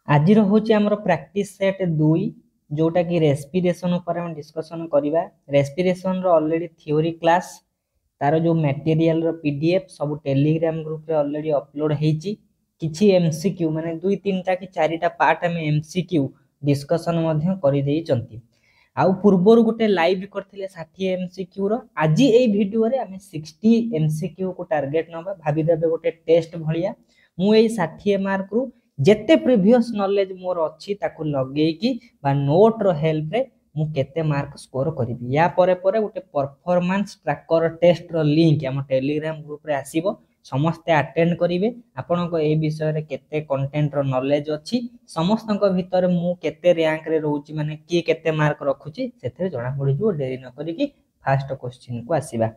आज रोचे आमर प्रैक्टिस सेट 2 जोटा कि रेस्पिरेशन ऊपर हम डिस्कशन करवा। रेस्पिरेशन रो ऑलरेडी थ्योरी क्लास तार जो मटेरियल रो पीडीएफ सब टेलीग्राम ग्रुप रे ऑलरेडी अपलोड हेची। किछि एमसीक्यू माने 2-3टा कि 4टा पार्ट हम एमसीक्यू डिस्कशन मध्य करि देई चंती। आउ पूर्वर गोटे लाइव करथिले 60 एमसीक्यू रो। आज ए वीडियो रे हम 60 एमसीक्यू को टारगेट नबा। भाबी देबे गोटे टेस्ट भलिया मु ए 60 मार्क रू जेते प्रीवियस नॉलेज मोर अच्छी ताकू लगे कि बा नोट रो हेल्प रे मु केते मार्क स्कोर करिवि। या परे परे गोटे परफॉर्मेंस ट्रैकर टेस्ट रो लिंक हम टेलीग्राम ग्रुप रे आसीबो। समस्ते अटेंड करिवे। आपन को ए विषय रे केते कंटेंट रो नॉलेज अछि समस्त को भीतर मु केते रैंक रे रहउची माने की केते मार्क रखुची सेथे जणा पड़ी जो। देरी न करी कि फर्स्ट क्वेश्चन को आसीबा।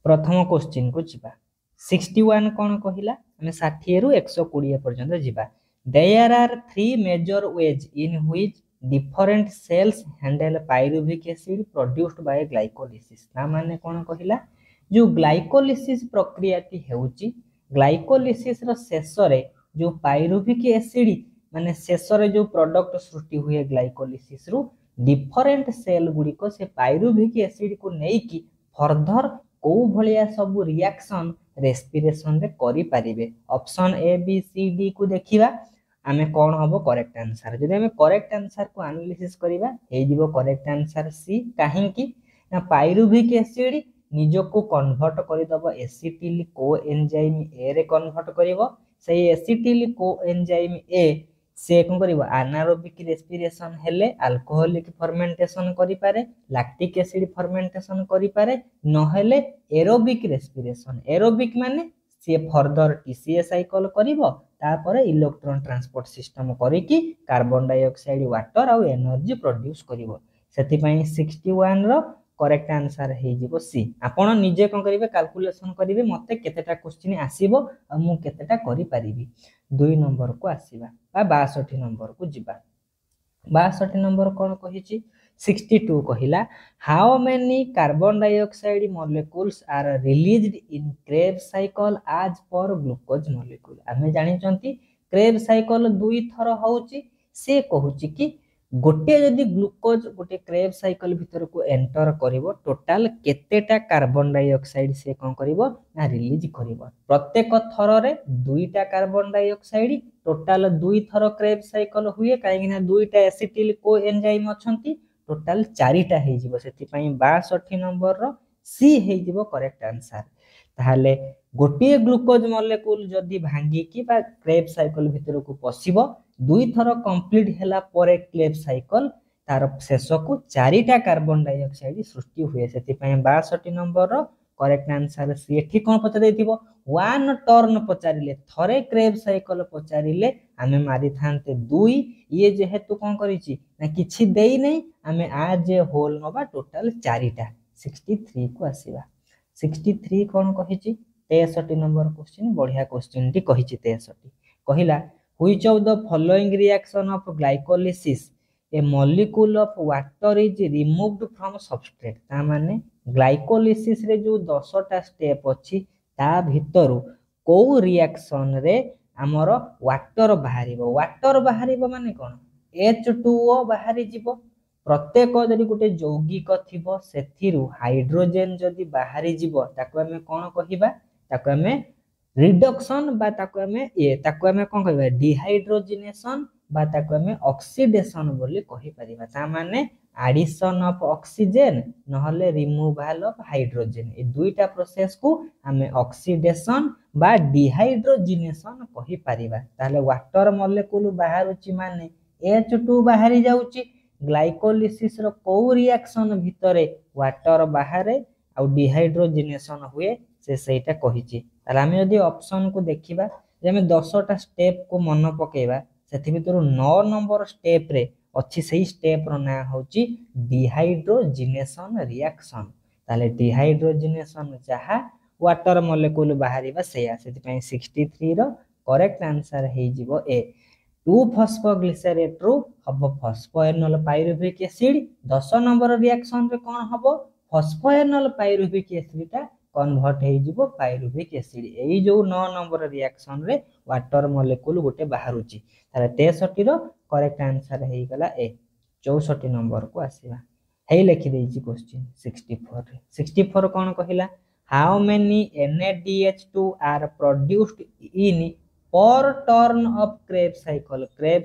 प्रथम क्वेश्चन को जिबा। 61 कौन कहिला हमें 60 रु 120 पर्यंत जिबा। There are 3 major ways in which different cells handle pyruvic acid produced by glycolysis. ना माने कौन कहिला जो ग्लाइकोलिसिस प्रक्रिया टी हेउची ग्लाइकोलिसिस रो शेष रे जो पाइरुविक एसिड माने शेष रे जो प्रोडक्ट सृष्टि हुए ग्लाइकोलिसिस रु डिफरेंट सेल गुडी को से पाइरुविक एसिड को नेई की फर्दर को भलिया सब रिएक्शन रेस्पिरेशन रे करि परिबे। Option A B C D को देखिबा आमे कोन हबो करेक्ट आंसर। जदि हमें करेक्ट आंसर को एनालिसिस करिबा हे जिवो करेक्ट आंसर सी। काहे कि ना पाइरुविक एसिड निजो को कन्वर्ट करि दबो एसिटिल को एंजाइम ए रे कन्वर्ट करिवो। से एसिटिल को एंजाइम ए से कोन करिवो एनारोबिक रेस्पिरेशन हेले अल्कोहलिक फर्मेंटेशन करि पारे लैक्टिक एसिड फर्मेंटेशन करि पारे न हेले एरोबिक रेस्पिरेशन। एरोबिक माने से फर्दर टीसीए साइकिल करिवो तापर इलेक्ट्रॉन ट्रांसपोर्ट सिस्टम करी कि कार्बन डाइऑक्साइड वाटर और एनर्जी प्रोड्यूस करिवो। सेति पई 61 रो करेक्ट आंसर हे जिवो सी। आपण निजे कोन करिवे कैलकुलेशन करिवे मते केतेटा क्वेश्चन आसीबो आ मु केतेटा करि परिबी। 2 नंबर को आसीबा बा 62 नंबर को जिबा। 62 नंबर कौन कहिछि 62 कहिला how many carbon dioxide molecules are released in Krebs cycle as per glucose molecule. हमें जानि चंती क्रेब साइकिल 2 थर होउची। से कहूची कि गोटे जदि ग्लूकोज गोटे क्रेब साइकिल भीतर को एंटर करिवो टोटल केतेटा कार्बन डाइऑक्साइड से कोन करिवो ना रिलीज करिवो। प्रत्येक थर रे 2टा कार्बन डाइऑक्साइड टोटल 2 थर क्रेब साइकिल हुए काहे ना 2टा एसिटिल को एंजाइम अछंती टोटल 4टा हे जिवो। सेति पई 62 नंबर रो सी हे जिवो करेक्ट आंसर। ताहाले गोटे ग्लूकोज मॉलिक्यूल जदि भांगी कि बा क्रेब साइकिल भीतर को पसिबो 2 थर कंप्लीट हैला परे क्रेब साइकिल तार शेष को 4टा कार्बन डाइऑक्साइड सृष्टि हुए। सेति पई 62 नंबर रो करेक्ट आंसर सी। एठी कोन पचा देथिबो 1 टर्न पचारिले थरे क्रेब साइकिल पचारिले आमे मारि थानते 2 ये जेहेतु कोन करिछि ना किछि देई नै आमे आज होल नबा टोटल 4टा 63 को आसीबा। 63 कोन कहिछि 63 नंबर क्वेश्चन बढ़िया क्वेश्चन टी कहिछि। 63 कहिला which of the following reaction of glycolysis A molecule of water is removed from substrate. ता माने ग्लाइकोलिसिस रे जो 10टा स्टेप अछि ता भितरु को रिएक्शन रे हमर वाटर बाहरिबो। वाटर बाहरिबो माने कोन H2O बाहरी जिवो। प्रत्येक जदि गोटे यौगिक थिबो सेथिरु हाइड्रोजन जदि बाहरी जिवो ताको हमें कोन कहिबा ताको हमें रिडक्शन बा ताको हमें कोन कहबा डिहाइड्रोजिनेशन बा ताको हमें ऑक्सीडेशन बोली कहि परिबा। ता माने एडिशन ऑफ ऑक्सीजन नहले रिमूवल ऑफ हाइड्रोजन ए 2टा प्रोसेस को हमें ऑक्सीडेशन बा डिहाइड्रोजिनेशन कहि परिबा। ताले वाटर मॉलिक्यूल बाहरुची माने H2 बाहरी जाउची। ग्लाइकोलिसिस रो को रिएक्शन भितरे वाटर बाहरे आ डिहाइड्रोजिनेशन हुए से सेटा कहिची। ताले हम यदि ऑप्शन को देखिबा जे हम 10टा स्टेप को मन पकेबा सेथि भितरु 9 नंबर स्टेप रे अछि सेही स्टेप रो ना होची डिहाइड्रोजिनेशन रिएक्शन। ताले डिहाइड्रोजिनेशन जहा वाटर मॉलिक्यूल बाहरिबा सेया। सेति पई 63 रो करेक्ट आंसर हे जिवो ए। 2-फॉस्फोग्लिसरेट रो हबो फॉस्फोएनोल पाइरुविक एसिड। 10 नंबर रिएक्शन रे कोन हबो फॉस्फोएनोल पाइरुविक एसिड ता कन्वर्ट हो पायरुविक एसिड एई जो 9 नंबर रिएक्शन रे वाटर मॉलिक्यूल गोटे बाहरुची ताले 63 रो करेक्ट आंसर हे गला ए 64 नंबर को आसीबा हे लिखि देछि क्वेश्चन 64 रे 64 कोन कहिला how many NaDH2 are produced in per turn of Krebs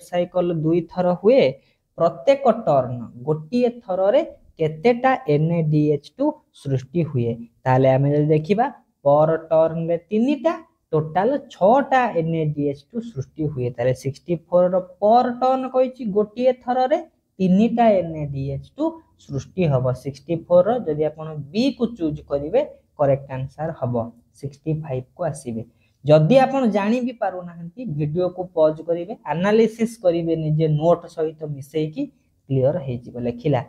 cycle दुई थर हुए प्रत्येक टर्न गोटे थर रे केतेटा NaDH2 सृष्टि हुए ताले आमे जदि देखिबा पर टर्न रे तीनटा टोटल 6टा NaDH2 सृष्टि हुए ताले 64 रो पर टर्न कहिछि गोटे थर रे तीनटा NaDH2 सृष्टि हबो 64 रो जदि आपण बी को चूज करिवे करेक्ट आंसर हबो 65 को आसीबे जदि आपण जानि भी पारु नाहंती वीडियो को पॉज करिवे एनालिसिस करिवे निजे नोट सहित मिसै की क्लियर हे जिवो लेखिला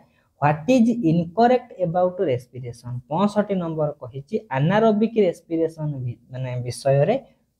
what is incorrect about respiration 65 number कहिछि एनारोबिक रेस्पिरेशन माने विषय रे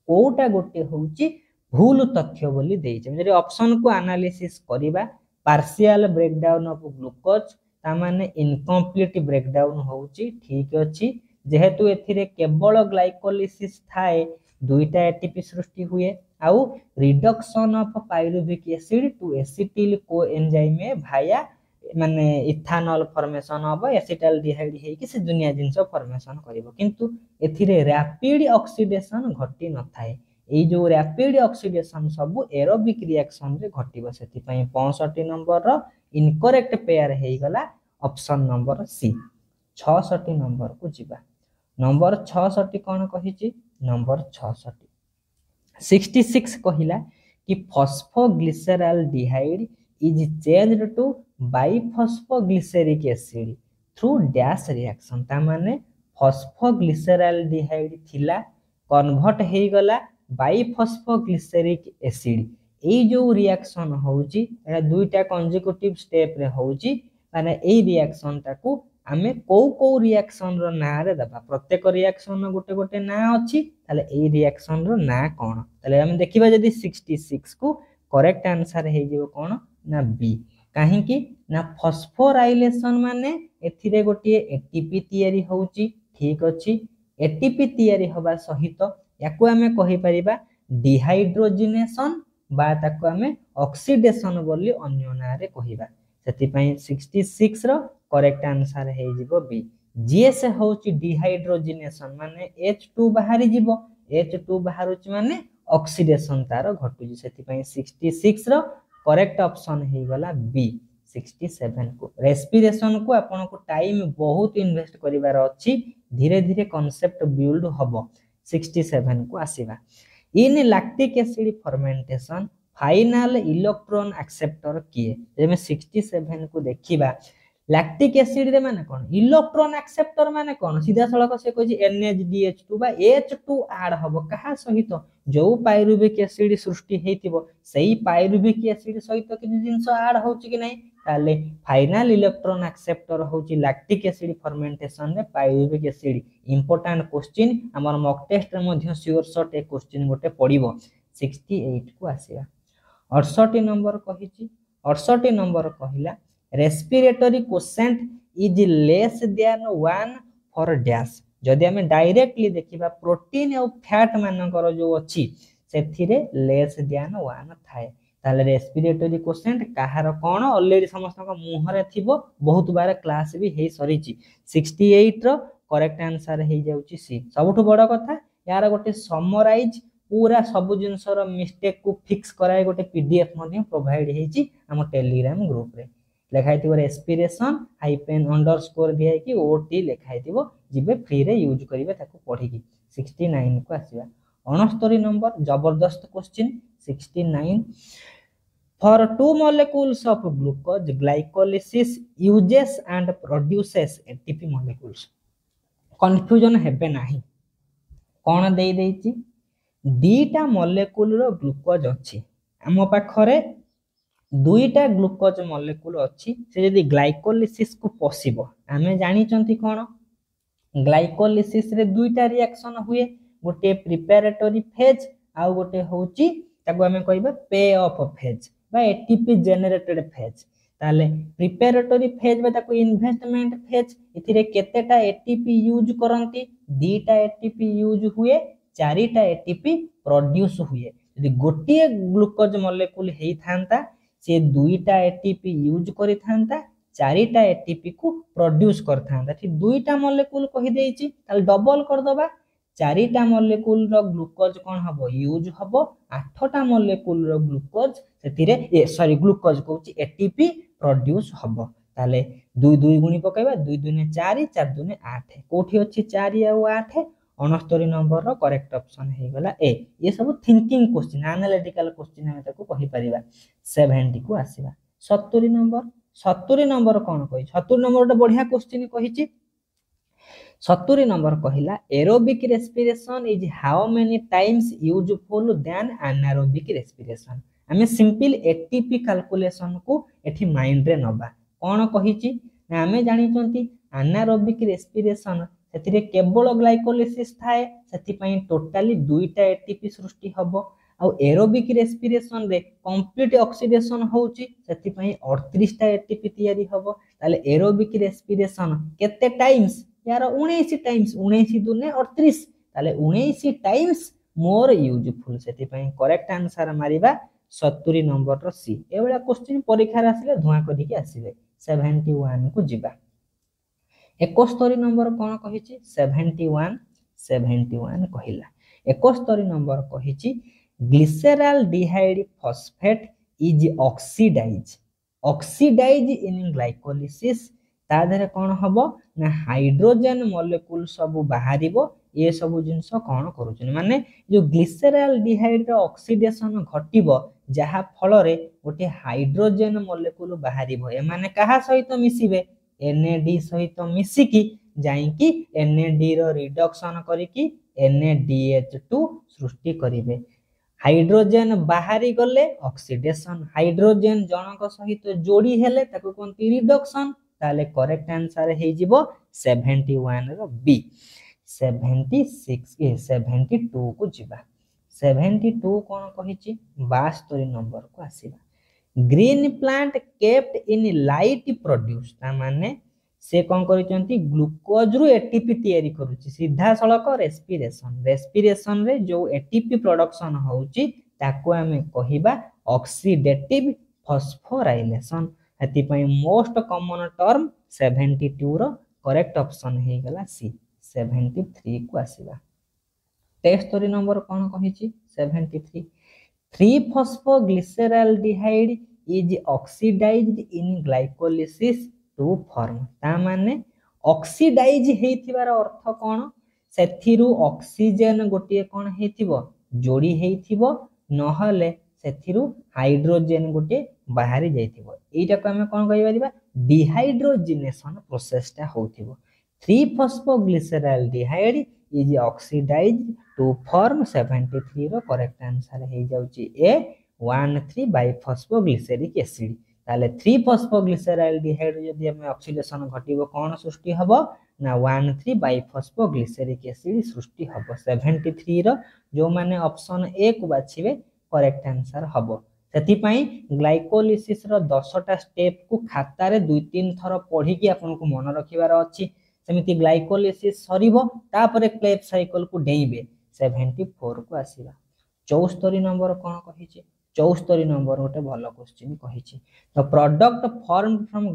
कोटा गोटे होउची भूल तथ्य बोली देइछ जदि ऑप्शन को एनालिसिस करिबा पार्शियल ब्रेकडाउन ऑफ ग्लूकोज ता माने इनकम्प्लीट ब्रेकडाउन होउची ठीक अछि जेहेतु एथिरे केवल ग्लाइकोलिसिस थाए दुईटा एटीपी सृष्टि हुए आउ reduction of pyruvic acid to acetyl coenzyme भाया माने इथानॉल फॉर्मेशन ऑफ एसिटाल्डिहाइड हे कि से दुनिया जिंस फॉर्मेशन करिवो किंतु एथिरे रैपिड ऑक्सीडेशन घटी न थाए ए जो रैपिड ऑक्सीडेशन सब एरोबिक रिएक्शन रे घटिबो सेति पई 65 नंबर रो इनकरेक्ट पेयर हे गला ऑप्शन नंबर सी 66 नंबर को जिबा नंबर 66 कोन कहिछि नंबर 66 66 कहिला कि phosphoglyceraldehyde is changed to biphosphoglyceric acid through dash reaction ता माने फॉस्फोग्लिसरल्डिहाइड थिला कन्वर्ट हे गला बाइफॉस्फोग्लिसरिक एसिड ए जो रिएक्शन होउची एटा दुईटा कंसेक्यूटिव स्टेप रे होउची माने ए रिएक्शन ताकू आमे को रिएक्शन रो ना रे दबा प्रत्येक रिएक्शन गोटे गोटे ना अछि ताले ए रिएक्शन रो ना कोन ताले हम देखिबा जदी 66 को करेक्ट आंसर हे जेबो कोन ना बी काहे कि ना फॉस्फोराइलेशन माने एथिरे गोटे एटीपी तयारी होउची ठीक अछि एटीपी तयारी होबा सहित याकू आमे कहि परिबा डिहाइड्रोजिनेशन बा ताकू आमे ऑक्सीडेशन बोली अन्य ना रे कहिबा सेति पई 66 रो करेक्ट आंसर हे जिवो बी जीएस होउची डिहाइड्रोजिनेशन माने H2 बाहरी जिवो H2 बाहरुच माने ऑक्सीडेशन तार घटुजी सेति पई 66 रो करेक्ट ऑप्शन हे गला बी 67 को रेस्पिरेशन को आपन को टाइम बहुत इन्वेस्ट करिवार अछि धीरे धीरे कांसेप्ट बिल्ड हबो 67 को आसीबा in lactic acid fermentation final electron acceptor किए जेमे 67 को देखिबा लैक्टिक एसिड रे माने कोन इलेक्ट्रॉन एक्सेप्टर माने कोन सीधा सळक से कहै NaDH2 बा H2 ऐड हबो कहा सहित जो पायरुविक एसिड सृष्टि हेतिबो सेही पायरुविक एसिड सहित कि जिंस ऐड होउची कि नै ताले फाइनल इलेक्ट्रॉन एक्सेप्टर होउची लैक्टिक एसिड फर्मेंटेशन रे पायरुविक एसिड इंपोर्टेंट क्वेश्चन हमर मॉक टेस्ट रे मध्ये श्योर शॉट ए क्वेश्चन गोटे पडिबो 68 को आसीबा 68 नंबर कहिची 68 नंबर कहिला respiratory quotient is less than 1 for dash जदि हमें डायरेक्टली देखिबा प्रोटीन और फैट मानकर जो अछि सेथिरे लेस देन 1 थाए ताले रेस्पिरेटरी क्वोशेंट काहार कोन ऑलरेडी समस्त को मुह रे थिबो बहुत बार क्लास भी हे सरीची 68 रो करेक्ट आंसर हे जाउची सी सबठु बड़ कथा यार गोटे समराइज पूरा सब जिंसर मिस्टेक को फिक्स कराय गोटे पीडीएफ मध्ये प्रोवाइड हेची हम टेलीग्राम ग्रुप रे लेखाई थिबो रेस्पिरेशन हाइपेन अंडरस्कोर दिया कि ओटी लेखाई थिबो जिबे फ्री रे यूज करिवे ताको पढी की 69 को आसीबा 69 नंबर जबरदस्त question 69 for two molecules of glucose glycolysis uses and produces ATP molecules confusion हेबे नाही कोन देई देइची दीटा मॉलिक्यूल रो ग्लूकोज अछि हम पाखरे दुईटा ग्लूकोज मॉलिक्यूल अछि से यदि ग्लाइकोलिसिस को पसिबो हमें जानि चंती कोन ग्लाइकोलिसिस रे दुईटा रिएक्शन हुए गोटे प्रिपरेटरी फेज आ गोटे होउची ताको हमें कहबा पे ऑफ फेज बा एटीपी जनरेटेड फेज ताले प्रिपेरेटरी फेज बा ताको इन्वेस्टमेंट फेज इथिरे केतेटा एटीपी यूज करंती दीटा एटीपी यूज हुए चारिटा एटीपी प्रोड्यूस हुए यदि गोटिए ग्लूकोज मॉलिक्यूल हेई थांता से दुईटा एटीपी यूज करि थांता चारिटा एटीपी को प्रोड्यूस कर थांता ठीक दुईटा मॉलिक्यूल कहि देइची ताले डबल कर दबा चारिटा मॉलिक्यूल रो ग्लूकोज कोन हबो यूज हबो आठटा मॉलिक्यूल रो ग्लूकोज सेतिरे सॉरी ग्लूकोज कहूची एटीपी प्रोड्यूस हबो ताले 2 2 गुणी पकाइबा 2 2 ने 4 4 2 ने 8 कोठी अछि 4 आ 8 69 नंबर रो करेक्ट ऑप्शन हे गला ए ये सब थिंकिंग क्वेश्चन एनालिटिकल क्वेश्चन हम ताको कहि परिबा 70 को आसीबा 70 नंबर कोन कहि 70 नंबर टा बढ़िया क्वेश्चन कहिची 70 नंबर कहिला aerobic respiration is how many times useful than anaerobic respiration हमें सिंपल एटीपी कैलकुलेशन को एठी माइंड रे नबा कोन कहिची ना हमें जानि चंती एनारोबिक रेस्पिरेशन सेतिरे केवल ग्लाइकोलिसिस थाए सेति पई टोटली दुईटा एटीपी सृष्टि हबो आ एरोबिक रेस्पिरेशन रे कंप्लीट ऑक्सीडेशन होउची सेति पई 38 टा एटीपी तयारी हबो ताले एरोबिक रेस्पिरेशन केते टाइम्स यार 19 टाइम्स 19 दुने 38 ताले 19 टाइम्स मोर यूजफुल सेति पई करेक्ट आंसर मारिबा 70 नंबर रो सी एबेला क्वेश्चन परीक्षा रे आसीले धुआ करी के आसीबे 71 को जिबा 71 नंबर कोन कहिची 71 कहिला 71 नंबर कहिची glyceraldehyde phosphate is oxidise in glycolysis ता धरे कोन हबो ना हाइड्रोजन मॉलिक्यूल सब बाहरिबो ये सब जिंस कोन करूछन माने जो ग्लिसरल डिहाइड रो ऑक्सीडेशन घटिबो जहा फल रे गोटे हाइड्रोजन मॉलिक्यूल बाहरिबो ए माने कहा सहित मिसिबे NAD सहित मिसिकी जाईकी NAD रो रिडक्शन करिकी NADH2 सृष्टि करिवे हाइड्रोजन बाहरी गले ऑक्सीडेशन हाइड्रोजन जनक सहित जोड़ी हेले ताको कोनती रिडक्शन ताले करेक्ट आंसर हे जिवो 71 रो बी 72 को जिबा 72 कोन कहिची 72 नंबर को आसीबा green plant kept in light produce ता माने से कोन करिसंती ग्लूकोज रु एटीपी तयारी करूची सीधा सळक रेस्पिरेशन रे जो एटीपी प्रोडक्शन होउची ताको हमें कहिबा ऑक्सीडेटिव फॉस्फोराइलेशन हति पई मोस्ट कॉमन टर्म 72 रो करेक्ट ऑप्शन हे गला सी 73 को आसीबा 73 number cone कहिची 73 3 phosphoglyceraldehyde is oxidized in glycolysis to form ता माने ऑक्सीडाइज हेथिबार अर्थ कोन सेथिरु ऑक्सीजन गोटिए कोन हेथिबो जोड़ी हेथिबो नहले सेथिरु हाइड्रोजन गोटे बाहरी जाइथिबो एटा को हमें कोन कहि परिबा डिहाइड्रोजिनेशन प्रोसेस ता होथिबो 3 phosphoglyceraldehyde is oxidized to form 73 रो करेक्ट आंसर हे जाउची ए 13 बाइफॉस्फोग्लिसरिक एसिड ताले 3 phosphoglyceraldehyde यदि हमें ऑक्सीडेशन घटिबो कोन सृष्टि हबो ना 13 बाइफॉस्फोग्लिसरिक एसिड सृष्टि हबो 73 रो जो माने ऑप्शन ए को बाछिबे करेक्ट आंसर हबो सेति पई ग्लाइकोलिसिस रो 10 टा स्टेप को खाता रे 2-3 थर पढी कि आपन को मन रखिबार अछि सेमिति ग्लाइकोलिसिस सरीबो तापरे क्लेब साइकिल को डेइबे 74 को आसीबा 74 नंबर कोन कहिछि 74 नंबर गोटे भलो क्वेश्चन कहिछि तो प्रोडक्ट फॉर्मड फ्रॉम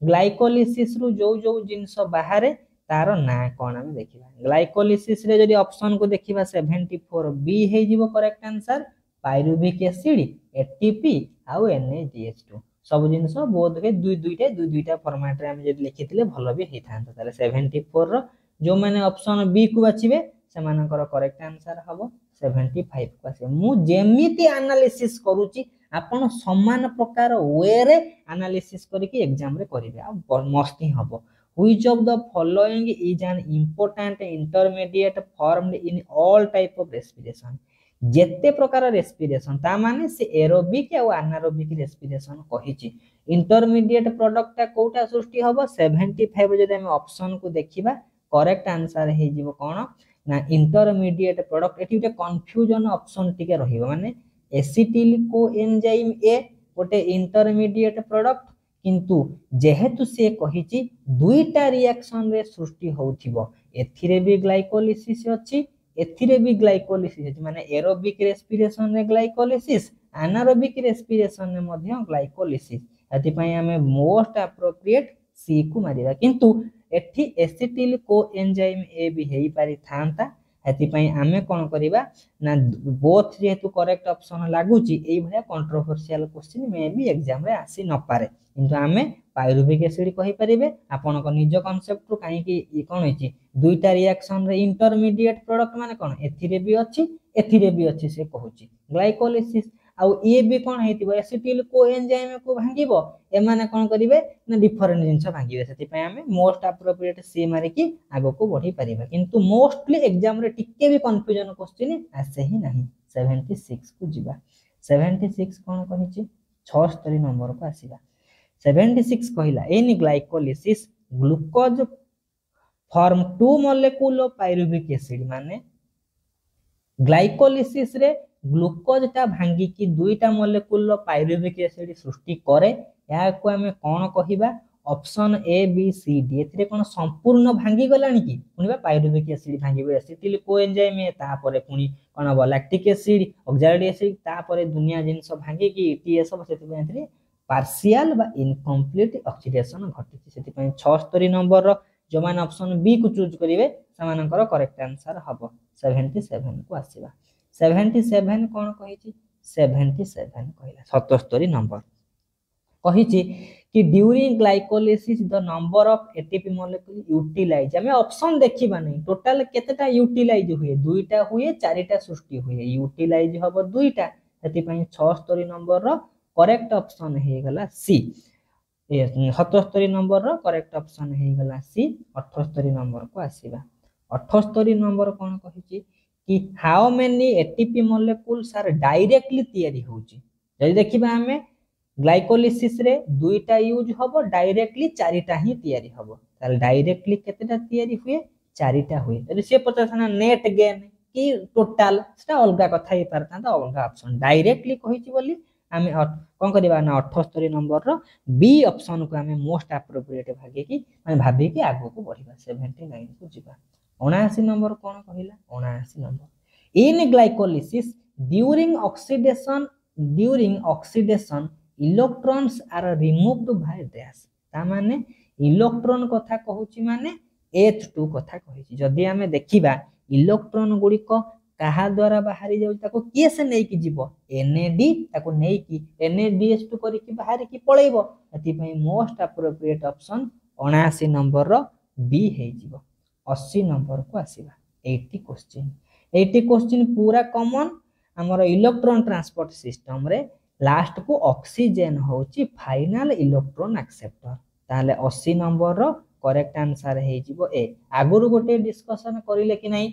ग्लाइकोलिसिस रु जो जिंस बाहरे तार ना कोन हम देखिबा ग्लाइकोलिसिस रे जदी ऑप्शन को देखिबा 74 बी हे जिवो correct answer pyruvic acid ATP आ NADH2 सब जिंस बोध के दुईटा फॉर्मेट रे हम जदी लिखिथिले भलो भी हे थांता ताले 74 रो जो माने ऑप्शन बी को बाछिबे से मानकर करेक्ट आंसर हबो 75 को आसे मु जेमिति एनालिसिस करूची आपण समान प्रकार वे रे एनालिसिस करिकि एग्जाम रे करिवे आ मस्ती हबो which of the following is an important intermediate formed in all type of respiration जेते प्रकार रेस्पिरेशन ता माने से एरोबिक आ एनारोबिक रेस्पिरेशन कहिची इंटरमीडिएट प्रोडक्ट ता कोटा सृष्टि हबो 75 जदि हम ऑप्शन को देखिबा करेक्ट आंसर हे जिवो कोन ना इंटरमीडिएट प्रोडक्ट एटी उटे कंफ्यूजन ऑप्शन टिके रहिबो माने एसिटिल को एंजाइम ए गोटे इंटरमीडिएट प्रोडक्ट किंतु जेहेतु से कहिछि दुईटा रिएक्शन रे सृष्टि होउथिबो एथिरे भी ग्लाइकोलिसिस अछि एथिरे भी ग्लाइकोलिसिस अछि माने एरोबिक रेस्पिरेशन रे ग्लाइकोलिसिस एनारोबिक रेस्पिरेशन रे मध्य ग्लाइकोलिसिस एथि पई हमें मोस्ट एप्रोप्रिएट सी को मारिबा किंतु एठी एसिटिल को एंजाइम ए भी हेई पारि थांता एथि पई हमें कोन करिबा ना बोथ जेहेतु करेक्ट ऑप्शन लागुची एई भया कंट्रोवर्शियल क्वेश्चन मे भी एग्जाम रे आसी न पारे किंतु हमें पायरुविक एसिड कहि परिबे आपन को निज कांसेप्ट रु काहे कि ई कोन होइची दुईटा रिएक्शन रे इंटरमीडिएट प्रोडक्ट माने कोन एथिरे भी अछि से कहूची ग्लाइकोलिसिस आउ ये भी कोन हेतिबो एसिटिल को एंजाइम को भांगिबो ए माने कोन करिवे ना डिफरेंट जिंस भांगिबे सेति पय हमें मोस्ट एप्रोप्रिएट सी मारे कि आगो को बढ़ी परिबा किंतु मोस्टली एग्जाम रे टिके भी कंफ्यूजन क्वेश्चन आसे ही नहीं 76 को जिबा 76 कोन कहिची 76 नंबर को आसीबा 76 कहिला इन glycolysis glucose form 2 molecule of pyruvic acid माने ग्लाइकोलिसिस रे ग्लूकोज ता भांगी की दुईटा मॉलिक्यूल ऑफ पायरुविक एसिड सृष्टि करे या को हमें कोन कहिबा option A B C D एथिरे कोन संपूर्ण भांगी गलानी की पुनिबा पायरुविक एसिड भांगीबो एसिटिल कोएंजाइम तापरे पुनी कोन बा लैक्टिक एसिड ऑक्सैलिक एसिड तापरे दुनिया जिंस भांगी की टीएस सब सेति एथिरे पार्शियल बा इनकम्प्लीट ऑक्सीडेशन घटिछि सेति पय 76 नंबर रो जो मान ऑप्शन बी को चूज करिवे समानकर करेक्ट आंसर हबो 77 को आसीबा 77 कोन कहिछि 77 कहिला 77 नंबर कहिछि कि during glycolysis the number of ATP molecule utilize हमें ऑप्शन देखिबा नहीं टोटल केतेटा यूटिलाइज हुए दुईटा हुए चारिटा सृष्टि हुए यूटिलाइज हबो दुईटा सेति पय 76 नंबर रो करेक्ट ऑप्शन हे गला सी 77 नंबर रो करेक्ट ऑप्शन हे गला सी 78 नंबर को आसीबा 78 नंबर कोन कहिछि कि how many ATP molecules are directly तयारी होउची जदि देखिबा हमें ग्लाइकोलिसिस रे दुईटा यूज हबो डायरेक्टली चारिटा ही तयारी हबो ताल डायरेक्टली केतेटा तयारी हुए चारिटा हुए जदि से पचासना नेट गेन कि टोटल सेटा अलगा कथा ही परता त अलगा ऑप्शन डायरेक्टली कहिछि बोली हमें कोन करबा ना 78 नंबर रो बी ऑप्शन को हमें मोस्ट एप्रोप्रिएट भागे कि माने भाबे कि आगो को बढ़िबा 79 को जिबा 79 नंबर कोन कहिला 79 number in glycolysis during oxidation electrons are removed by dash ता माने इलेक्ट्रॉन कथा कहूची माने H2 कथा कहिची जदी हमें देखिबा इलेक्ट्रॉन गुडी को कहा द्वारा बाहरी जाउ ताको के से नै कि जीवो NAD ताको नै कि NADH2 करी कि बाहरी कि पळेइबो एति पई मोस्ट एप्रोप्रिएट ऑप्शन 79 नंबर रो बी हे जीवो 80 नंबर को आसीबा 80 क्वेश्चन पूरा कॉमन हमर इलेक्ट्रॉन ट्रांसपोर्ट सिस्टम रे लास्ट को ऑक्सीजन होची फाइनल इलेक्ट्रॉन एक्सेप्टर ताले 80 नंबर रो करेक्ट आंसर हे जीवो ए आगुरु गोटे डिस्कशन करिले कि नै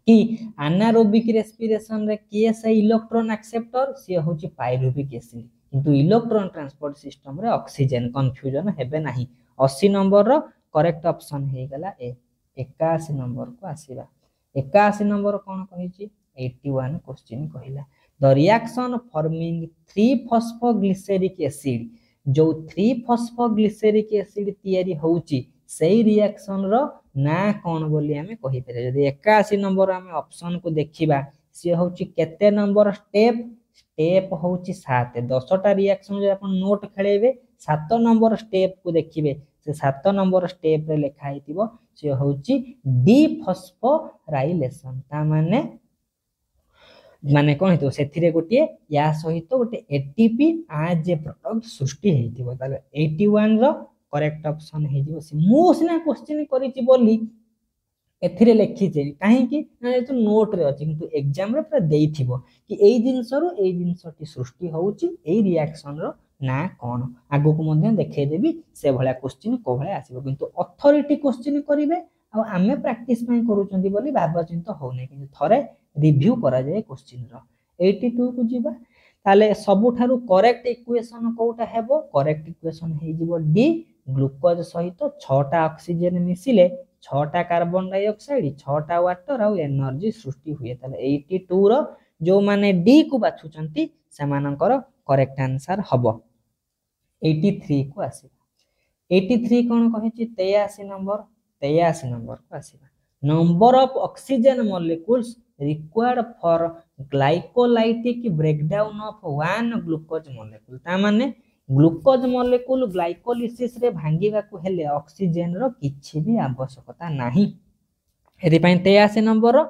कि एनारोबिक रेस्पिरेशन रे के से इलेक्ट्रॉन एक्सेप्टर से होची पायरुविक एसिड किंतु इलेक्ट्रॉन ट्रांसपोर्ट सिस्टम रे ऑक्सीजन कंफ्यूजन हेबे नाही 80 नंबर रो करेक्ट ऑप्शन हे गला ए 81 नंबर को आसीबा 81 नंबर कोन कहिची 81 क्वेश्चन कहिला द रिएक्शन फॉर्मिंग 3-फॉस्फोग्लिसरिक एसिड जो 3-फॉस्फोग्लिसरिक एसिड तयारी होउची सेही रिएक्शन रो ना कोन बोली हमें कहि पारे जदी 81 नंबर हमें ऑप्शन को देखिबा से होउची केते नंबर स्टेप होउची 7 10टा रिएक्शन जे अपन नोट खेलेबे 7 नंबर स्टेप को देखिबे से 7 नंबर स्टेप रे लिखा हितिबो से होउची डी फॉस्फोराइलेशन ता माने कोन हेतो सेथिरे गोटे या सहित गोटे एटीपी आज ए प्रोडक्ट सृष्टि हेतिबो ताले 81 रो करेक्ट ऑप्शन हे जिवो से मोसना क्वेश्चन करिछि बोली एथिरे लिखि जे काहे कि ना तो नोट रे अछि किंतु एग्जाम रे पूरा देइथिबो कि एई जिंसरो एई जिंसटी सृष्टि होउछि एई रिएक्शन रो ना कोन आगो को मध्ये देखै देबी से भला क्वेश्चन को भला आसीबो किंतु अथॉरिटी क्वेश्चन करिवे आ आमे प्रैक्टिस पय करूचंदी बोली भाबा चिंता होने किंतु थरे रिव्यू करा जाय क्वेश्चन रो 82 को जिबा ताले सबु थारु करेक्ट इक्वेशन कोटा हेबो करेक्ट इक्वेशन हे जिवो डी ग्लूकोज सहित 6टा ऑक्सीजन मिसिले 6टा कार्बन डाइऑक्साइड 6टा वाटर आ एनर्जी सृष्टि हुए ताले 82 रो जो माने डी को बाछुचंती समानकर करेक्ट आंसर हबो 83 को आसीबा 83 कोन कहिछि 83 नंबर को आसीबा number of oxygen molecules required for glycolytic breakdown of one glucose molecule ता माने ग्लूकोज मॉलिक्यूल ग्लाइकोलिसिस रे भांगीबा को हेले ऑक्सीजन रो किछि भी आवश्यकता नाही एति पई 83 नंबर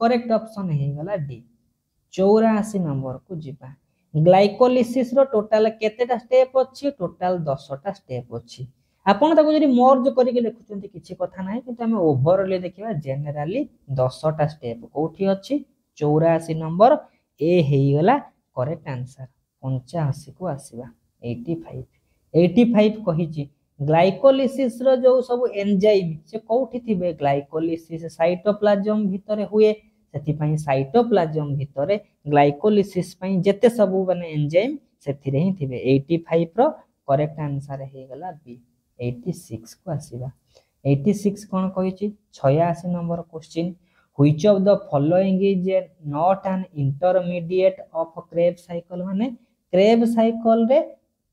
करेक्ट ऑप्शन हे गला डी 84 नंबर को जिबा ग्लाइकोलिसिस रो टोटल केतेटा स्टेप अछि टोटल 10टा स्टेप अछि आपण ताको जदी मर्ज करिके लिखुचंती किछि कथा नाही किंतु हमें ओवरऑल देखिबा जनरली 10टा स्टेप कोठी अछि 84 नंबर ए हेई गला करेक्ट आंसर 85 को आसीबा 85 कहिछि ग्लाइकोलिसिस रो जो सब एंजाइम से कोठी थिबे ग्लाइकोलिसिस साइटोप्लाज्म भितरे हुए सेति पई साइटोप्लाज्म भितरे ग्लाइकोलिसिस पई जेते सब माने एंजाइम सेथिरे ही थिबे 85 रो करेक्ट आंसर हे गला बी 86 को आसीबा 86 कोन कहिछि 86 number question which of the following is not an intermediate of Krebs cycle माने क्रेब साइकिल रे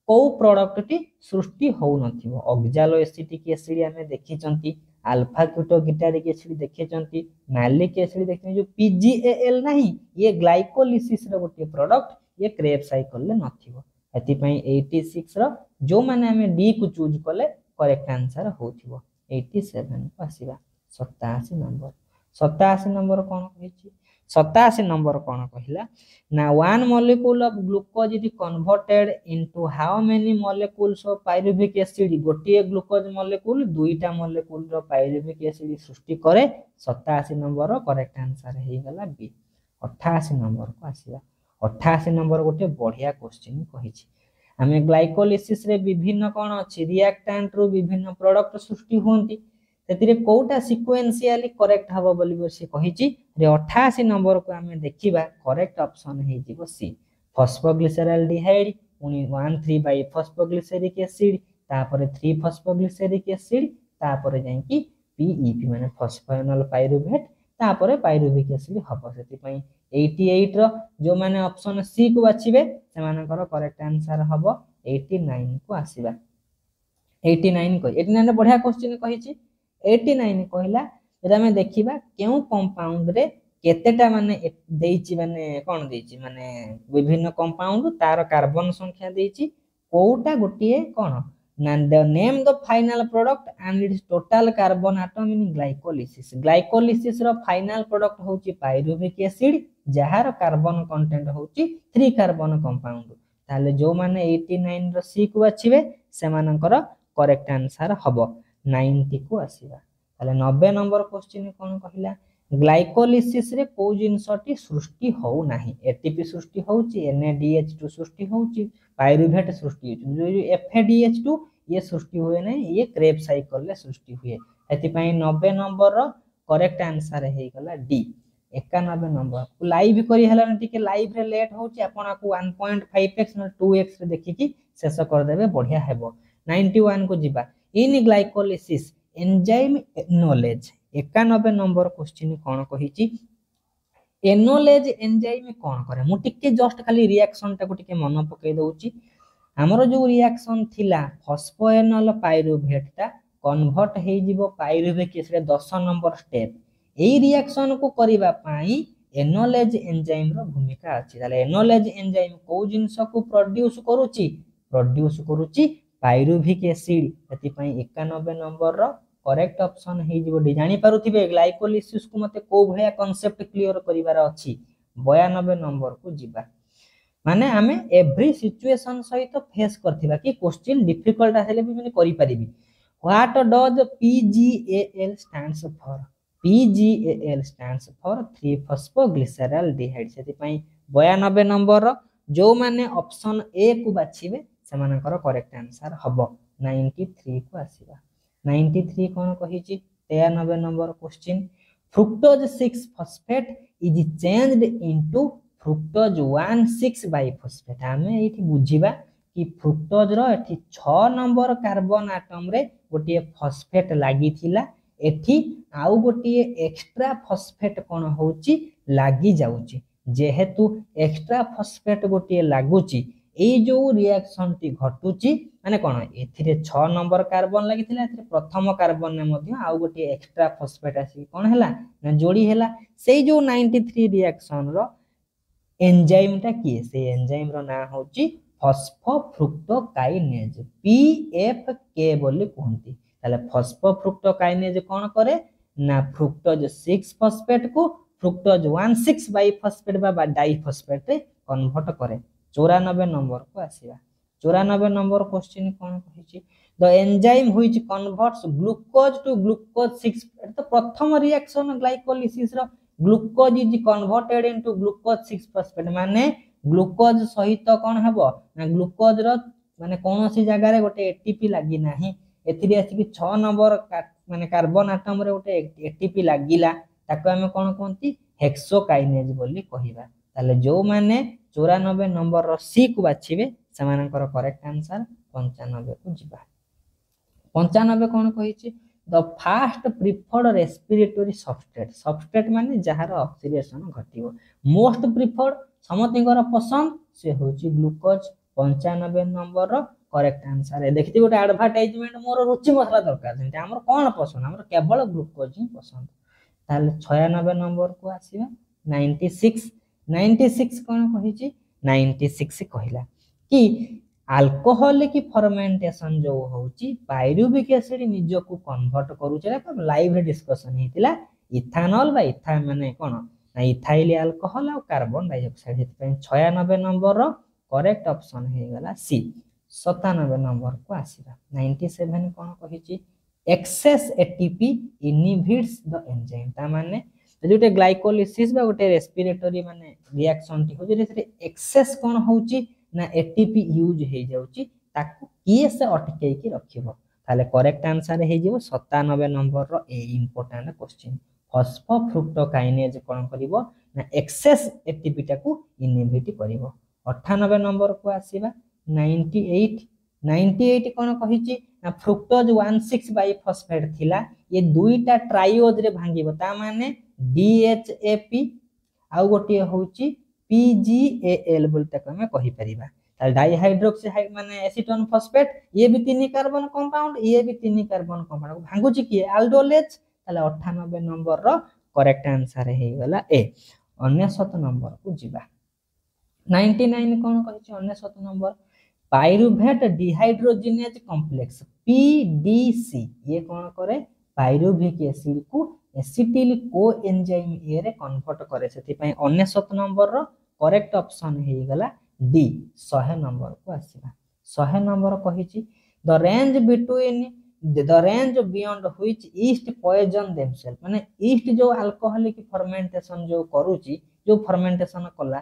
को प्रोडक्ट टी सृष्टि हो नथिबो ऑक्सालो एसिटिक एसिड हमें देखिचंती अल्फा क्यूटोगिटारिक एसिड देखिचंती मैलिक एसिड देखिने जो पीजीएएल नहीं ये ग्लाइकोलिसिस रो गोटे प्रोडक्ट ये क्रेब साइकिल ले नथिबो एति पई 86 रो जो माने हमें डी को चूज कले करेक्ट आंसर होथिबो 87 को आसीबा 87 नंबर कोन कहिछि 87 नंबर कोन कहिला ना one molecule of glucose is converted into how many molecules of pyruvic acid गोटे ग्लूकोज मॉलिक्यूल दुईटा मॉलिक्यूल रो पाइरुविक एसिड सृष्टि करे 87 नंबर करेक्ट आंसर हे गला बी 88 नंबर को आसीबा 88 नंबर गोटे बढ़िया क्वेश्चन कहिछि हमें ग्लाइकोलिसिस रे विभिन्न कोन अछि रिएक्टेंट रो विभिन्न प्रोडक्ट सृष्टि होंती सेतिरे कोटा सीक्वेंशियली करेक्ट हबो बोली से कहिछि रे 88 नंबर को हमें देखिबा करेक्ट ऑप्शन हे जिवो सी फॉस्फोग्लिसरल्डिहाइड उनी 13 बाय फॉस्फोग्लिसरिक एसिड तापर 3 फॉस्फोग्लिसरिक एसिड तापर जाई कि पीईपी माने फॉस्फोएनोल पाइरुवेट तापर पाइरुविक एसिड हबो सेति पई 88 रो जो माने ऑप्शन सी को बाछिबे से मानकर करेक्ट आंसर हबो 89 को आसीबा 89 को 89 बढ़िया क्वेश्चन कहिछि 89 कहला एरा में देखिबा केउ कंपाउंड रे केतेटा माने देइछि माने कोन देइछि माने विभिन्न कंपाउंड तार कार्बन संख्या देइछि कोउटा गोटिए कोन ना the name the final product and its total carbon atom in glycolysis रो फाइनल प्रोडक्ट होछि पाइरुविक एसिड जहार कार्बन कंटेंट होछि 3 कार्बन कंपाउंड ताले जो माने 89 रो सी को बाछिबे से मानकर करेक्ट आंसर हबो 90 को आसीबा ताले 90 नंबर क्वेश्चन कोन कहिला ग्लाइकोलिसिस रे को जिंसटी सृष्टि हो नाही एटीपी सृष्टि होची NADH2 सृष्टि होची पाइरुवेट सृष्टि होची जो FADH2 ये सृष्टि हुए नहीं ये क्रेब साइकिल ले सृष्टि हुए एति पई 90 नंबर रो करेक्ट आंसर हे गला डी 91 नंबर लाइव करी हला टिके लाइव रे लेट होची आपण को 1.5x न 2x रे देखि कि शेष कर देबे बढ़िया हेबो 91 को जिबा in glycolysis enzyme एनोलेज 91 number question cone कहिछि एनोलेज enzyme कोन करे मु टिके जस्ट खाली रिएक्शन टा को टिके मन पकई दउची हमरो जो रिएक्शन थिला फॉस्फोएनोल पाइरुवेट ता कन्वर्ट हे जिवो पाइरुविक एसिड 10 नंबर स्टेप एई रिएक्शन को करिबा पाई एनोलेज एंजाइम रो भूमिका अछि ताले एनोलेज एंजाइम को जिंस को प्रोड्यूस करूची पाइरुविक एसिड एति पई 91 नंबर रो करेक्ट ऑप्शन हे जिवो डी जानि पारुथिबे ग्लाइकोलिसिस को मते को भया कांसेप्ट क्लियर करिवार अछि 92 नंबर को जिबा माने हमें एवरी सिचुएशन सहित फेस करथिबा कि क्वेश्चन डिफिकल्ट आसेले भी माने करि परिबी what does PGAL stands for PGAL stands for 3 phosphoglyceraldehyde सेति पई 92 नंबर रो जो माने ऑप्शन ए को बाछिबे से मानकर करेक्ट आंसर हबो 93 को आसीबा 93 कोन कहिछि 93 number question fructose 6 phosphate is changed into fructose 1,6 biphosphate हमें एठी बुझिबा कि फ्रुक्टोज रो एठी 6 नंबर कार्बन एटम रे गोटे फॉस्फेट लागि थिला एठी आउ गोटे एक्स्ट्रा फॉस्फेट कोन होउची लागि जाउची जेहेतु एक्स्ट्रा फॉस्फेट गोटे लागुची एई जो रिएक्शन टी घटुची माने कोन एथिरे 6 नंबर कार्बन लागिथिला एथिरे प्रथम कार्बन ने मध्ये आ गोटे एक्स्ट्रा फॉस्फेट आसी कोन हैला ना जोड़ी हैला सेई जो 93 रिएक्शन रो एंजाइम टा किए से एंजाइम रो ना होची फॉस्फोफ्रुक्टोकाइनेज पीएफके बोली कहंती ताले फॉस्फोफ्रुक्टोकाइनेज कोन करे ना फ्रुक्टोज 6 फॉस्फेट को फ्रुक्टोज 16 बाइफॉस्फेट बा डाइफॉस्फेट रे कन्वर्ट करे 94 नंबर को आसीबा 94 नंबर क्वेश्चन कोन कहिची the enzyme which converts glucose to glucose 6 तो प्रथम रिएक्शन ग्लाइकोलिसिस रो glucose is converted into glucose 6 phosphate माने ग्लूकोज सहित कोन हबो ना ग्लूकोज रो माने कोनोसी जगह रे गोटे एटीपी लागि नाही एथिरे आसी कि 6 नंबर माने कार्बन एटम रे गोटे एटीपी लागिला ताको हम कोन कोंती हेक्सोकाइनेज बोली कहिबा ताले जो माने 94 नंबर रो सी को बाछिबे समानकर करेक्ट आंसर 95 को जिबा 95 कोन कहिछि the fast preferred respiratory substrate माने जहार ऑक्सीडेशन घटिबो मोस्ट प्रिफर्ड समतिकर पसंद से होछि ग्लूकोज 95 नंबर रो करेक्ट आंसर है देखिति गोटे एडवर्टाइजमेंट मोर रुचि मसला दरकार जेंति हमर कोन पसंद हमर केवल ग्लूकोज ही पसंद ताले 96 नंबर को आसीबा 96 कोन कहिछि 96 कहिला कि अल्कोहल की फर्मेंटेशन जो होची पाइरुविक एसिड निजो को कन्वर्ट करू छला लाइव रे डिस्कशन हेतिला इथानॉल बा इथा माने कोन ना इथाइल अल्कोहल और कार्बन डाइऑक्साइड हेति पे 96 नंबर रो करेक्ट ऑप्शन हे गला सी 97 नंबर को आसीबा 97 कोन कहिची excess ATP inhibits the enzyme ता माने जोटे ग्लाइकोलिसिस बा गोटे रेस्पिरेटरी माने रिएक्शन टी हो जे एक्सेस कोन होची ना एटीपी यूज हे जाउची ताकू किए से अटके की रखिबो ताले करेक्ट आंसर हे जिवो 97 नंबर रो ए इंपोर्टेंट क्वेश्चन फॉस्फोफ्रुक्टोकाइनेज कोन करिवो ना एक्सेस एटीपी टाकू इनहिबिट करिवो 98 नंबर को आसीबा 98 कोन कहिची ना फ्रुक्टोज 16 बाइफॉस्फेट थिला ये दुईटा ट्राइओज रे भांगिबो ता माने डीएचएपी आ गोटे होची पीजीएल बोलते को हमें कहि परिबा ताल डाइहाइड्रोक्सी माने एसीटोन फॉस्फेट ये भी 3 कार्बन कंपाउंड ये भी 3 कार्बन कंपाउंड भांगुची की अल्डोलेज ताले 98 नंबर रो करेक्ट आंसर हे गला ए 99 नंबर को जिबा 99 कोन कहिछि 99 number pyruvate dehydrogenase complex PDC ये कोन करे पाइरुविक एसिड को एसिटिल कोएंजाइम ए रे कन्वर्ट करे सेति पई 99 नंबर रो करेक्ट ऑप्शन हे गला डी 100 नंबर को आसीबा 100 नंबर कहिछि the range between the range beyond which yeast poison themselves माने ईस्ट जो अल्कोहलिक फर्मेंटेशन जो करूची जो फर्मेंटेशन कला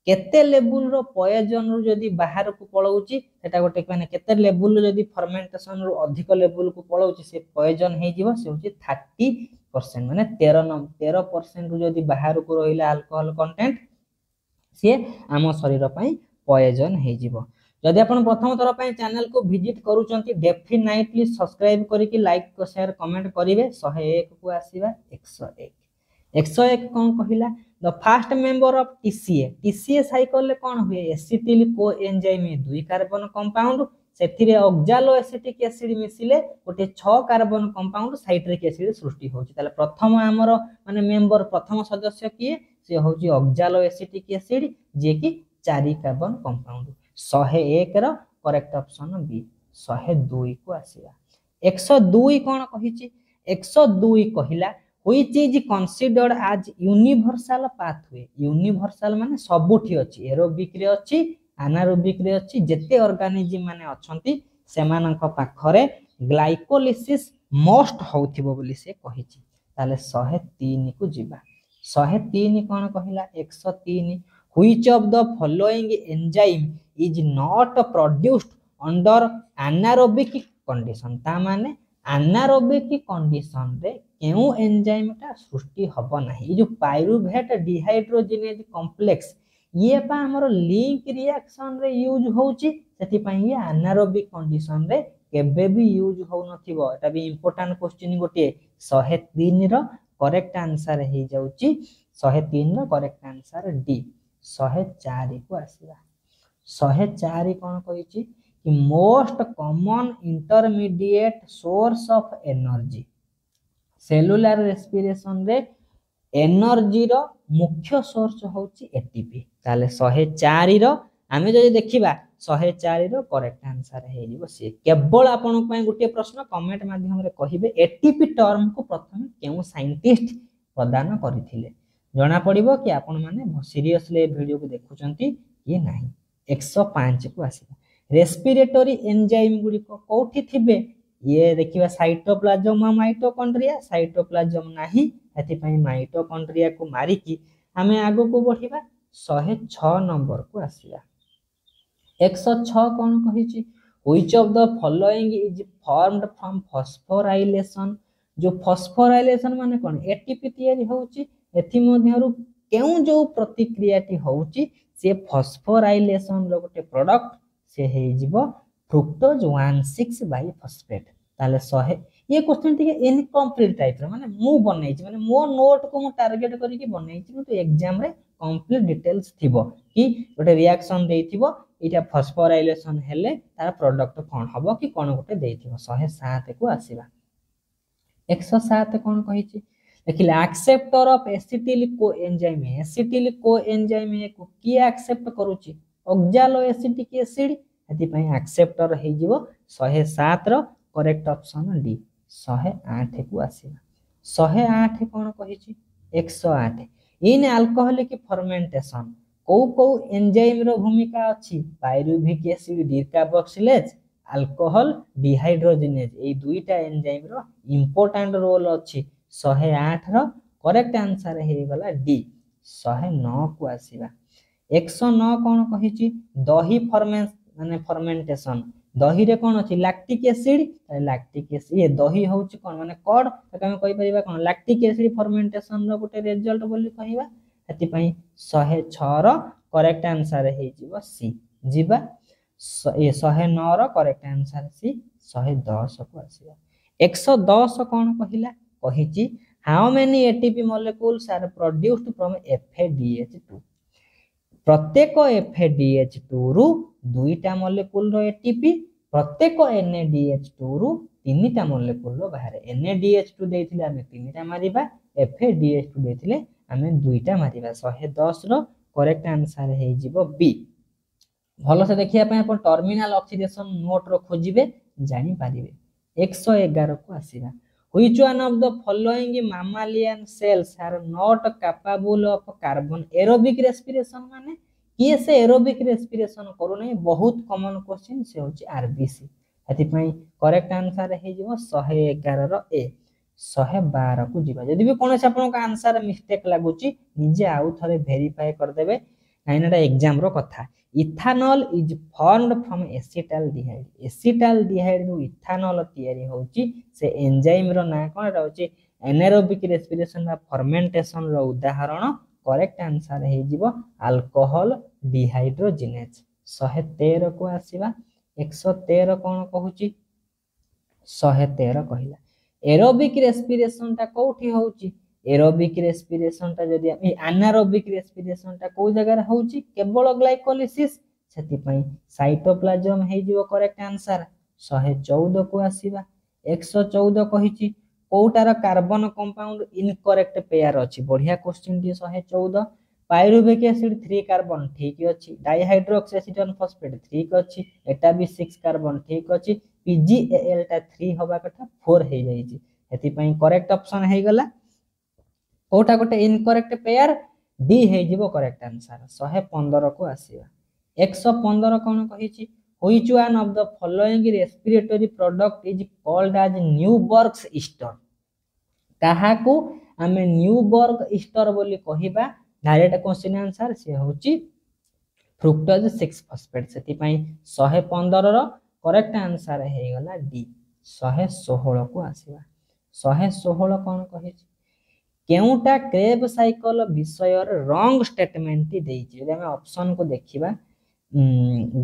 केते लेवल रो पॉइजन रो जदी बाहर को पळौची सेटा गोटे माने केते लेवल रो जदी फर्मेंटेशन रो अधिक लेवल को पळौची से पॉइजन हे जीवो से होची 30% माने 13% रो जदी बाहर को रहिला अल्कोहल कंटेंट से आम शरीर पई पॉइजन हे जीवो जदि आपण प्रथम थर पई चैनल को विजिट करूचंती डेफिनेटली सब्सक्राइब करी कि लाइक शेयर कमेंट करिवे 101 को आसीबा 101 कोन कहिला the first member of TCA cycle ले कोन हुए एसिटिल कोएंजाइम 2 कार्बन कंपाउंड सेथिरे ऑक्सालो एसिटिक एसिड मिसिले गोटे 6 कार्बन कंपाउंड साइट्रिक एसिड सृष्टि होची ताले प्रथम हमर माने मेंबर प्रथम सदस्य किए से होची ऑक्सालो एसिटिक एसिड जे कि 4 कार्बन कंपाउंड 101 रो करेक्ट ऑप्शन बी 102 को आसीबा 102 कोन कहिची 102 कहिला which is considered as universal pathway universal माने सबुठी अछि एरोबिक रे अछि अनारोबिक रे अछि जेते ऑर्गेनिज्म माने अछंती सेमानक पाखरे ग्लाइकोलिसिस मोस्ट होथिबो बोली से कहिछि ताले 103 को जिबा 103 कोन कहिला 103 which of the following enzyme is not produced under anaerobic condition ता माने anaerobic condition रे केउ एंजाइम ता सृष्टि हबो नाही जो पाइरुवेट डिहाइड्रोजिनेज कॉम्प्लेक्स ये पा हमर लिंक रिएक्शन रे यूज होउची सेति पई ये anaerobic कंडीशन रे केबे भी यूज हो नथिबो एटा भी इंपोर्टेंट क्वेश्चन गोटे 103 रो करेक्ट आंसर हे जाउची 103 रो करेक्ट आंसर डी 104 को आसीबा 104 कौन कही कि most common intermediate source of energy cellular respiration रे एनर्जी रो मुख्य सोर्स होची एटीपी ताले 104 रो आमे जदि देखिबा 104 रो करेक्ट आंसर हे जिवो से केवल आपन पय गुटे प्रश्न कमेंट माध्यम रे कहिबे एटीपी टर्म को प्रथम केउ साइंटिस्ट प्रदान करिथिले जना पड़िबो कि आपन माने सीरियसली वीडियो को देखुचंती कि नाही 105 को आसीबा रेस्पिरेटरी एंजाइम गुडी को कोठी थिबे ये देखिबा साइटोप्लाज्म माइटोकॉन्ड्रिया साइटोप्लाज्म नाही एथि पई माइटोकॉन्ड्रिया को मारी की हमें आगो को बढ़िबा 106 नंबर को आसीबा 106 कोन कहिची which of the following is formed from phosphorylation जो फॉस्फोराइलेशन माने कोन एटीपी तयारी होउची एथि मध्यरु केउ जो प्रतिक्रियाटी होउची से फॉस्फोराइलेशन रो गोटे प्रोडक्ट से हे जिवो फ्रुक्टोज 1,6 बाइफॉस्फेट ताले 100 ये क्वेश्चन टिके इनकम्प्लीट टाइप रो माने मु बनै छि माने मो नोट को मु टारगेट करी कि बनै छि तो एग्जाम रे कंप्लीट डिटेल्स थिबो कि गोटे रिएक्शन देथिबो इटा फॉस्फोराइलेशन हेले तार प्रोडक्ट कोन हबो कि कोन गोटे देथिबो 107 को आसीबा 107 कोन कहि छि देखिले एक्सेप्टर ऑफ एसिटिल कोएंजाइम को की एक्सेप्ट करूची ऑक्सालो एसिटिक एसिड एथि पई एक्सेप्टर हे जिवो 107 रो करेक्ट ऑप्शन डी 108 को आसीबा 108 कोन कहि छि 108 इन अल्कोहलिक फर्मेंटेशन को एंजाइम रो भूमिका अछि पाइरुविक एसिड डिकार्बोक्सिलेज अल्कोहल डिहाइड्रोजिनेज ए दुईटा एंजाइम रो इंपोर्टेंट रोल अछि 108 रो करेक्ट आंसर हे गला डी 109 को आसीबा 109 कोन कहि छि दही फर्मेंटेशन दही रे कोन अछि लैक्टिक एसिड ये दही होउछि कोन माने कड त हम कहि परिबा कोन लैक्टिक एसिड फर्मेंटेशन रो गोटे रिजल्ट बोली कहिबा एति पई 106 रो करेक्ट आंसर हे जिवो सी जिबा ये 109 रो करेक्ट आंसर सी 110 को आसीबा 110 कोन कहिला कहि छि how many ATP molecules are produced from FADH2 प्रत्येक FADH2 रु दुईटा मॉलिक्यूल रो एटीपी प्रत्येक NADH2 रु तीनटा मॉलिक्यूल रो बाहर NADH2 देथिले हमें तीनटा मारिबा FADH2 देथिले हमें दुईटा मारिबा 110 रो करेक्ट आंसर हे जिवो बी भलो से देखिया पय अपन टर्मिनल ऑक्सीडेशन नोट रो खोजिबे जानि पारिबे 111 को आसीबा Which one of the following mammalian cells are not capable of carbon aerobic respiration माने किए से एरोबिक रेस्पिरेशन करू नै बहुत कॉमन क्वेश्चन से होची आरबीसी एति पई करेक्ट आंसर हे जिवो 111 रो ए 112 को जिबा जदि भी कोनसे आपन का आंसर मिस्टेक लागुची निजे आउ थरे वेरीफाई कर देबे नाइनटा एग्जाम रो कथा ethanol is formed from acetaldehyde जो इथानॉल तयारी होची से एंजाइम रो ना कोन रहउची एनारोबिक रेस्पिरेशन बा फर्मेंटेशन रो उदाहरण करेक्ट आंसर हे जिवो अल्कोहल डिहाइड्रोजिनेज 113 को आसीबा 113 कोन कहूची 113 कहिला एरोबिक रेस्पिरेशन ता कोठी होची एरोबिक रेस्पिरेशन ता जदी एनारोबिक रेस्पिरेशन ता को जगह रे होची केवल ग्लाइकोलिसिस सेति पई साइटोप्लाज्म हे जिवो करेक्ट आंसर 114 को आसीबा 114 कहिची कोटार कार्बन कंपाउंड इनकरेक्ट पेयर अछि बढ़िया क्वेश्चन दी 114 पाइरुविक एसिड 3 कार्बन ठीक अछि डाइहाइड्रोक्सी एसिटोन फॉस्फेट ठीक अछि एटा भी 6 कार्बन ठीक अछि PgAl ता 3 होबा कथा 4 हे जाई छी एति पई करेक्ट ऑप्शन हे गला कोटा गोटे इनकरेक्ट पेयर डी हे जिवो करेक्ट आंसर 115 को आसीबा 115 कोन कहि छी Which one of the following respiratory product is called as Newburg's ester ताहाकू हमें न्यूबर्ग ईस्टर बोली कहिबा डायरेक्ट क्वेश्चन आंसर से होची फ्रुक्टोज 6 फॉस्फेट सेति पई 115 रो करेक्ट आंसर हे गला डी 116 को आसीबा 116 कोन कहि छी केउटा क्रेब साइकिल विषय रॉन्ग स्टेटमेंट देई छी हम ऑप्शन को देखिबा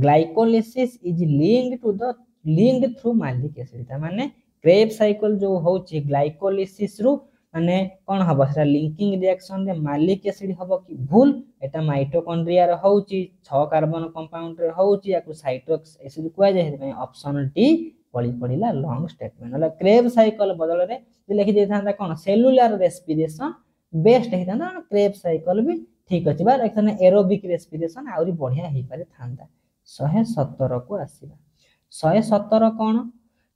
ग्लाइकोलिसिस इज लिंक्ड थ्रू मालिक एसिड माने क्रेब साइकिल जो होची ग्लाइकोलिसिस रु माने कौन हम से लिंकिंग रिएक्शन रे मालिक एसिड हम कि भूल एटा माइटोकॉन्ड्रिया रे होउची 6 कार्बन कंपाउंड रे होउची याकू साइट्रिक एसिड कुआ जाय हेतु ऑप्शन डी पड़ी पड़िला लॉन्ग स्टेटमेंट मतलब क्रेब साइकिल बदल रे लिखि दे थांदा कोन सेलुलर रेस्पिरेशन बेस्ट हे थांदा क्रेब साइकिल भी ठीक अछि बा एखने एरोबिक रेस्पिरेशन आउरी बढ़िया हे पारे थांदा 117 को आसीबा 117 कोन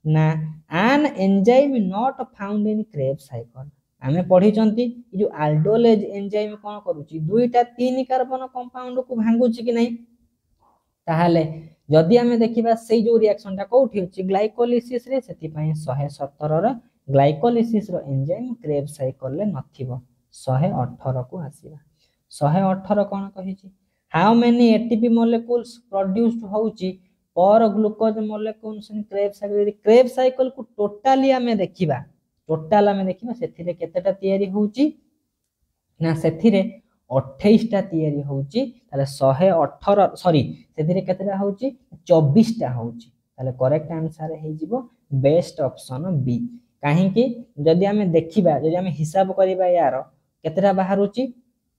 ना an enzyme not found in Krebs cycle आमे पढ़ी चंती जो aldolase एंजाइम कोन करूची दुईटा 3 कार्बन कंपाउंड को भांगुची कि नहीं ताहाले जदि आमे देखिबा सेई जो रिएक्शन ता कोठी होची ग्लाइकोलिसिस रे सेति पई 117 रो ग्लाइकोलिसिस रो एंजाइम क्रेब साइकिल ले नथिबो 118 को आसीबा 118 कोन कहिची how many ATP molecules produced होउची पर glucose molecules in Krebs cycle को टोटली आमे देखिबा सेथिरे केतेटा तयारी होउची ना सेथिरे 28 टा तयारी होउची ताले 118 सॉरी सेथिरे केतेटा होउची 24 टा होउची ताले करेक्ट आंसर हे जिवो बेस्ट ऑप्शन बी काहे कि जदि आमे देखिबा जदि आमे हिसाब करिबा यार केतेटा बाहरुची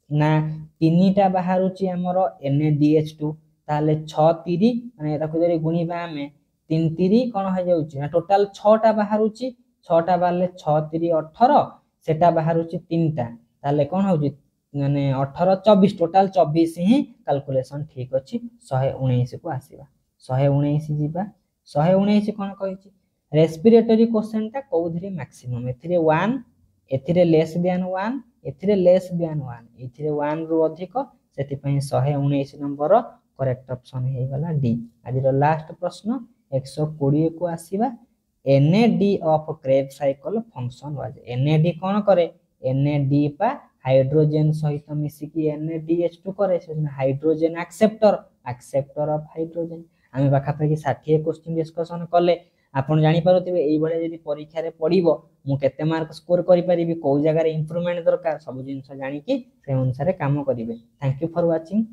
ना तीनटा बाहरुची हमर NaDH2 ताले 6 3 माने ताको जरी गुणीबा आमे 3 3 कोन हो जाउची ना टोटल 6 टा बाहरुची 6 टा बारले 6 3 18 सेटा बाहरुची 3 टा ताले कोन होउची माने 18 24 टोटल 24 ही कैलकुलेशन ठीक अछि 119 को आसीबा 119 जीबा 119 कोन कहिची रेस्पिरेटरी क्वेश्चन ता कोउधरी मैक्सिमम एथिरे 1 एथिरे लेस देन 1 एथिरे लेस देन 1 एथिरे 1 रु अधिक सेति पई 119 नंबर करेक्ट ऑप्शन हे गला डी आज रो लास्ट प्रश्न 120 को आसीबा NAD of Krebs cycle function was NAD कोन करे NAD पा हाइड्रोजन सहित मिसी की NADH2 करे से हाइड्रोजन एक्सेप्टर ऑफ हाइड्रोजन आमे बाखा पे 60 क्वेश्चन डिस्कशन कले आपण जानि पारुथिबे एई भले यदि परीक्षा रे पढिबो मु केते मार्क स्कोर करि परिबी को जगह रे इंप्रूवमेंट दरकार सब जिंस जानि कि से अनुसार काम करिवे थैंक यू फॉर वाचिंग।